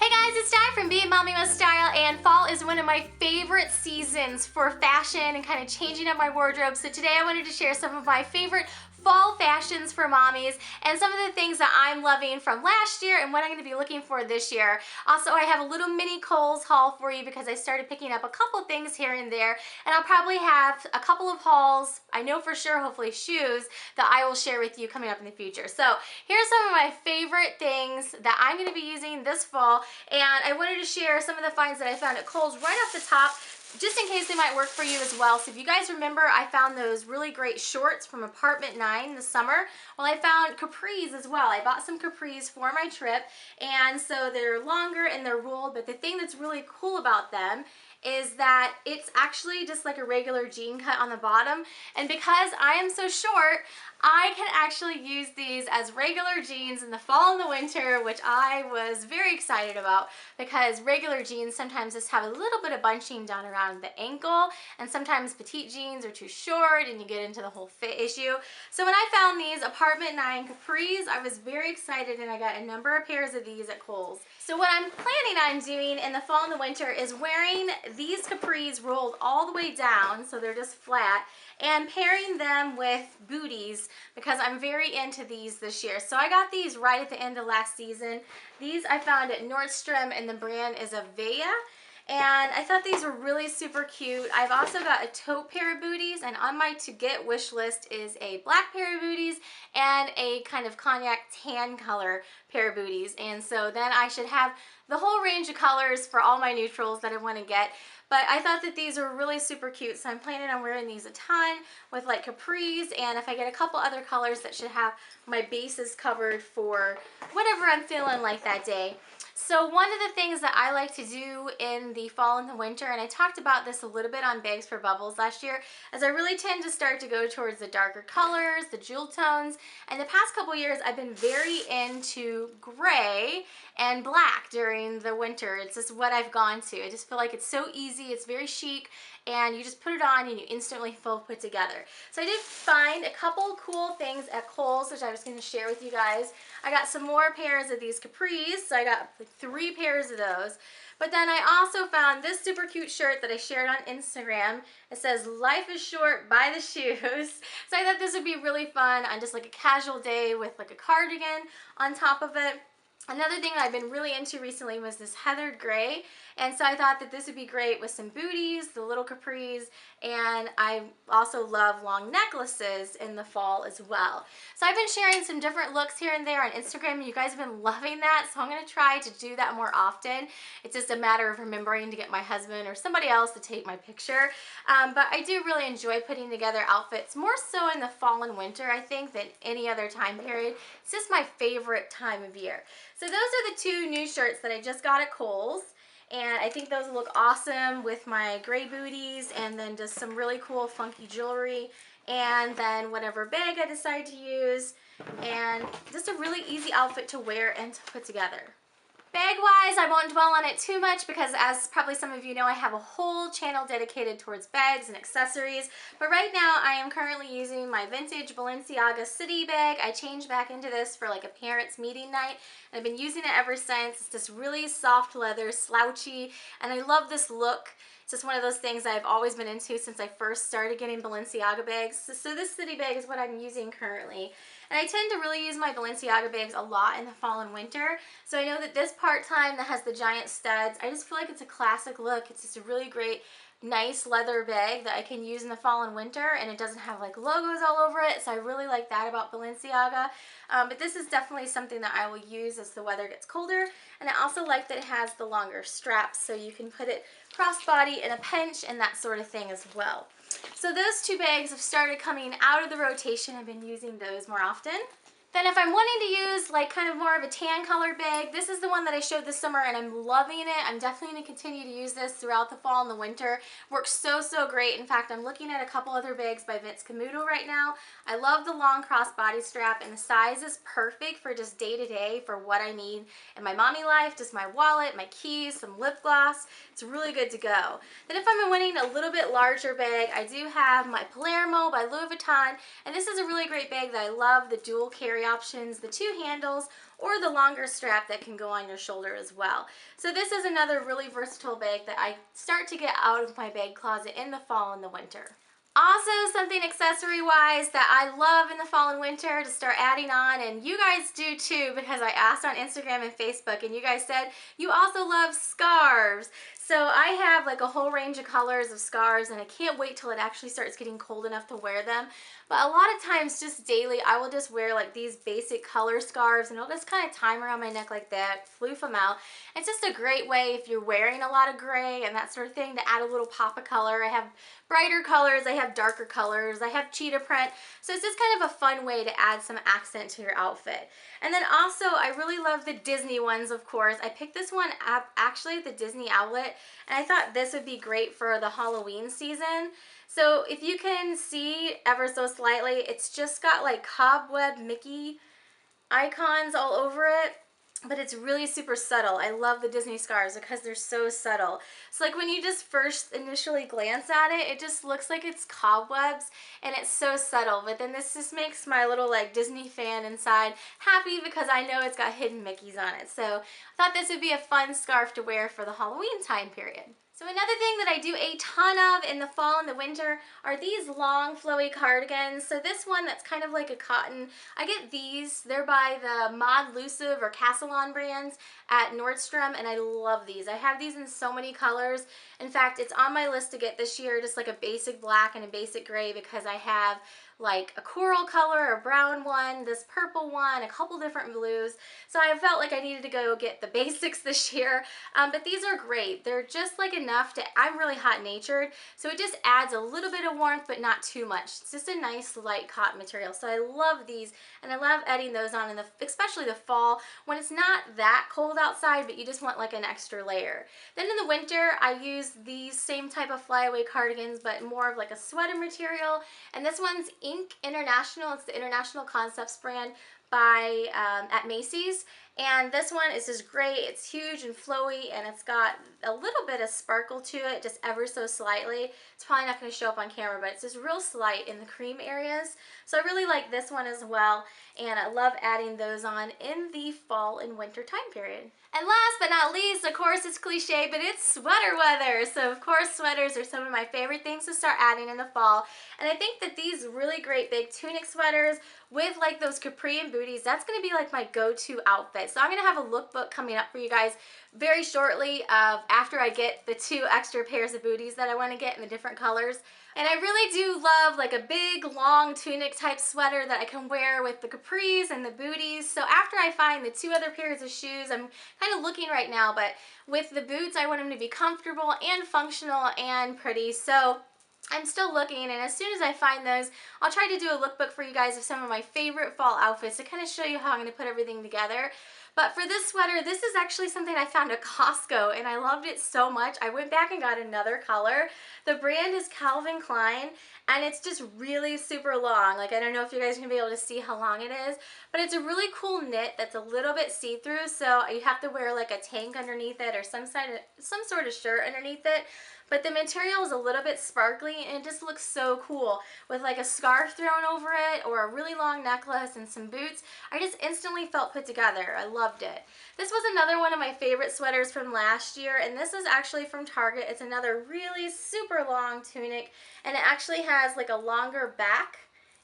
Hey guys, it's Di from BeingMommywithStyle, and fall is one of my favorite seasons for fashion and kind of changing up my wardrobe. So today I wanted to share some of my favorite fall fashions for mommies and some of the things that I'm loving from last year and what I'm going to be looking for this year. Also, I have a little mini Kohl's haul for you because I started picking up a couple things here and there, and I'll probably have a couple of hauls, I know for sure, hopefully shoes, that I will share with you coming up in the future. So here's some of my favorite things that I'm going to be using this fall, and I wanted to share some of the finds that I found at Kohl's right off the top, just in case they might work for you as well. So if you guys remember, I found those really great shorts from Apartment 9 this summer. Well, I found capris as well. I bought some capris for my trip, and so they're longer and they're rolled, but the thing that's really cool about them is that it's actually just like a regular jean cut on the bottom, and because I am so short, I can actually use these as regular jeans in the fall and the winter, which I was very excited about because regular jeans sometimes just have a little bit of bunching down around the ankle, and sometimes petite jeans are too short and you get into the whole fit issue. So when I found these Apartment 9 capris, I was very excited, and I got a number of pairs of these at Kohl's. So what I'm planning on doing in the fall and the winter is wearing these capris rolled all the way down, so they're just flat, and pairing them with booties because I'm very into these this year. So I got these right at the end of last season. These I found at Nordstrom, and the brand is Avaya. And I thought these were really super cute. I've also got a taupe pair of booties, and on my to-get wish list is a black pair of booties and a kind of cognac tan color pair of booties. And so then I should have the whole range of colors for all my neutrals that I want to get. But I thought that these are really super cute, so I'm planning on wearing these a ton with like capris, and if I get a couple other colors, that should have my bases covered for whatever I'm feeling like that day. So one of the things that I like to do in the fall and the winter, and I talked about this a little bit on Bags for Bubbles last year, is I really tend to start to go towards the darker colors, the jewel tones, and the past couple years I've been very into gray and black during the winter. It's just what I've gone to. I just feel like it's so easy, it's very chic, and you just put it on and you instantly feel put together. So I did find a couple cool things at Kohl's, which I was going to share with you guys. I got some more pairs of these capris, so I got like 3 pairs of those. But then I also found this super cute shirt that I shared on Instagram. It says, "Life is short, buy the shoes." So I thought this would be really fun on just like a casual day with like a cardigan on top of it. Another thing that I've been really into recently was this heathered gray, and so I thought that this would be great with some booties, the little capris, and I also love long necklaces in the fall as well. So I've been sharing some different looks here and there on Instagram, and you guys have been loving that, so I'm going to try to do that more often. It's just a matter of remembering to get my husband or somebody else to take my picture, but I do really enjoy putting together outfits, more so in the fall and winter, I think, than any other time period. It's just my favorite time of year. So those are the 2 new shirts that I just got at Kohl's, and I think those look awesome with my gray booties and then just some really cool funky jewelry, and then whatever bag I decide to use, and just a really easy outfit to wear and to put together. Bag-wise, I won't dwell on it too much because, as probably some of you know, I have a whole channel dedicated towards bags and accessories. But right now, I am currently using my vintage Balenciaga City bag. I changed back into this for like a parents' meeting night, and I've been using it ever since. It's this really soft leather, slouchy, and I love this look. It's just one of those things I've always been into since I first started getting Balenciaga bags. So this City bag is what I'm using currently. And I tend to really use my Balenciaga bags a lot in the fall and winter. So I know that this part-time that has the giant studs, I just feel like it's a classic look. It's just a really great, nice leather bag that I can use in the fall and winter, and it doesn't have like logos all over it, so I really like that about Balenciaga. But this is definitely something that I will use as the weather gets colder, and I also like that it has the longer straps, so you can put it crossbody in a pinch and that sort of thing as well. So those 2 bags have started coming out of the rotation. I've been using those more often. Then if I'm wanting to use like kind of more of a tan color bag, this is the one that I showed this summer, and I'm loving it. I'm definitely going to continue to use this throughout the fall and the winter. Works so great. In fact, I'm looking at a couple other bags by Camuto right now. I love the long crossbody strap, and the size is perfect for just day to day for what I need in my mommy life, just my wallet, my keys, some lip gloss. It's really good to go. Then if I'm wanting a little bit larger bag, I do have my Palermo by Louis Vuitton, and this is a really great bag that I love, the dual carry carry options, the 2 handles, or the longer strap that can go on your shoulder as well. So this is another really versatile bag that I start to get out of my bag closet in the fall and the winter. Also, something accessory-wise that I love in the fall and winter to start adding on, and you guys do too, because I asked on Instagram and Facebook, and you guys said you also love scarves. So I have like a whole range of colors of scarves, and I can't wait till it actually starts getting cold enough to wear them. But a lot of times, just daily, I will just wear like these basic color scarves, and I'll just kind of tie them around my neck like that, floof them out. It's just a great way if you're wearing a lot of gray and that sort of thing to add a little pop of color. I have brighter colors, I have darker colors, I have cheetah print. So it's just kind of a fun way to add some accent to your outfit. And then also, I really love the Disney ones, of course. I picked this one up actually at the Disney outlet, and I thought this would be great for the Halloween season. So if you can see ever so slightly, it's just got like cobweb Mickey icons all over it, but it's really super subtle. I love the Disney scarves because they're so subtle. So like when you just first initially glance at it, it just looks like it's cobwebs and it's so subtle, but then this just makes my little like Disney fan inside happy because I know it's got hidden Mickeys on it. So I thought this would be a fun scarf to wear for the Halloween time period. So another thing that I do a ton of in the fall and the winter are these long flowy cardigans. So this one that's kind of like a cotton, I get these. They're by the Mod Lusive or Castellon brands at Nordstrom, and I love these. I have these in so many colors. In fact, it's on my list to get this year, just like a basic black and a basic gray, because I have like a coral color, a brown one, this purple one, a couple different blues. So I felt like I needed to go get the basics this year. But these are great. They're just like enough to, I'm really hot natured, so it just adds a little bit of warmth, but not too much. It's just a nice light cotton material. So I love these, and I love adding those on in the, especially the fall when it's not that cold outside, but you just want like an extra layer. Then in the winter, I use these same type of flyaway cardigans, but more of like a sweater material. And this one's Ink International. It's the International Concepts brand by at Macy's, and this one is just great. It's huge and flowy, and it's got a little bit of sparkle to it, just ever so slightly. It's probably not going to show up on camera, but it's just real slight in the cream areas. So I really like this one as well, and I love adding those on in the fall and winter time period. And last but not least, of course, it's cliche, but it's sweater weather. So of course, sweaters are some of my favorite things to start adding in the fall. And I think that these really great big tunic sweaters with like those capri and booties, that's going to be like my go-to outfit. So I'm going to have a lookbook coming up for you guys very shortly after I get the 2 extra pairs of booties that I want to get in the different colors. And I really do love like a big long tunic type sweater that I can wear with the capris and the booties. So after I find the 2 other pairs of shoes, I'm kind of looking right now, but with the boots I want them to be comfortable and functional and pretty. So I'm still looking, and as soon as I find those, I'll try to do a lookbook for you guys of some of my favorite fall outfits to kind of show you how I'm going to put everything together. But for this sweater, this is actually something I found at Costco, and I loved it so much. I went back and got another color. The brand is Klein, and it's just really super long. Like, I don't know if you guys are going to be able to see how long it is, but it's a really cool knit that's a little bit see-through, so you have to wear like a tank underneath it or some sort of shirt underneath it. But the material is a little bit sparkly, and it just looks so cool with like a scarf thrown over it or a really long necklace and some boots. I just instantly felt put together. I loved it. This was another one of my favorite sweaters from last year, and this is actually from Target. It's another really super long tunic, and it actually has like a longer back.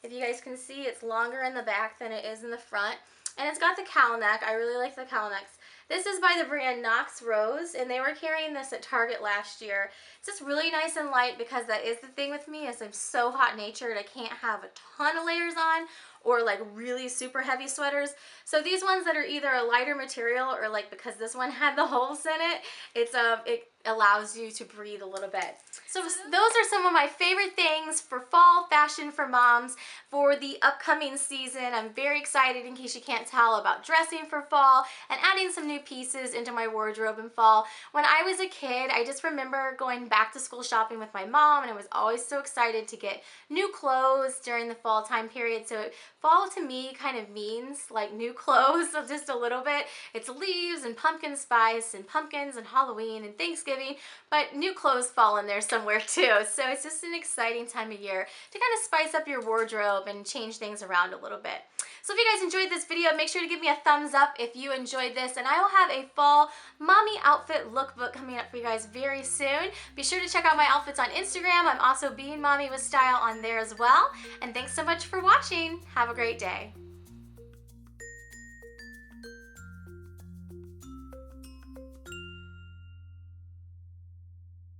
If you guys can see, it's longer in the back than it is in the front. And it's got the cowl neck. I really like the cowl necks. This is by the brand Knox Rose, and they were carrying this at Target last year. It's just really nice and light because that is the thing with me, is I'm so hot-natured. I can't have a ton of layers on or like really super heavy sweaters. So these ones that are either a lighter material or like, because this one had the holes in it, it allows you to breathe a little bit. So those are some of my favorite things for fall fashion for moms for the upcoming season. I'm very excited, in case you can't tell, about dressing for fall and adding some new new pieces into my wardrobe in fall. When I was a kid, I just remember going back to school shopping with my mom, and I was always so excited to get new clothes during the fall time period. So fall to me kind of means like new clothes, so just a little bit. It's leaves and pumpkin spice and pumpkins and Halloween and Thanksgiving, but new clothes fall in there somewhere too. So it's just an exciting time of year to kind of spice up your wardrobe and change things around a little bit. So if you guys enjoyed this video, make sure to give me a thumbs up if you enjoyed this, and I will have a fall mommy outfit lookbook coming up for you guys very soon. Be sure to check out my outfits on Instagram. I'm also Being Mommy with Style on there as well. And thanks so much for watching. Have a great day.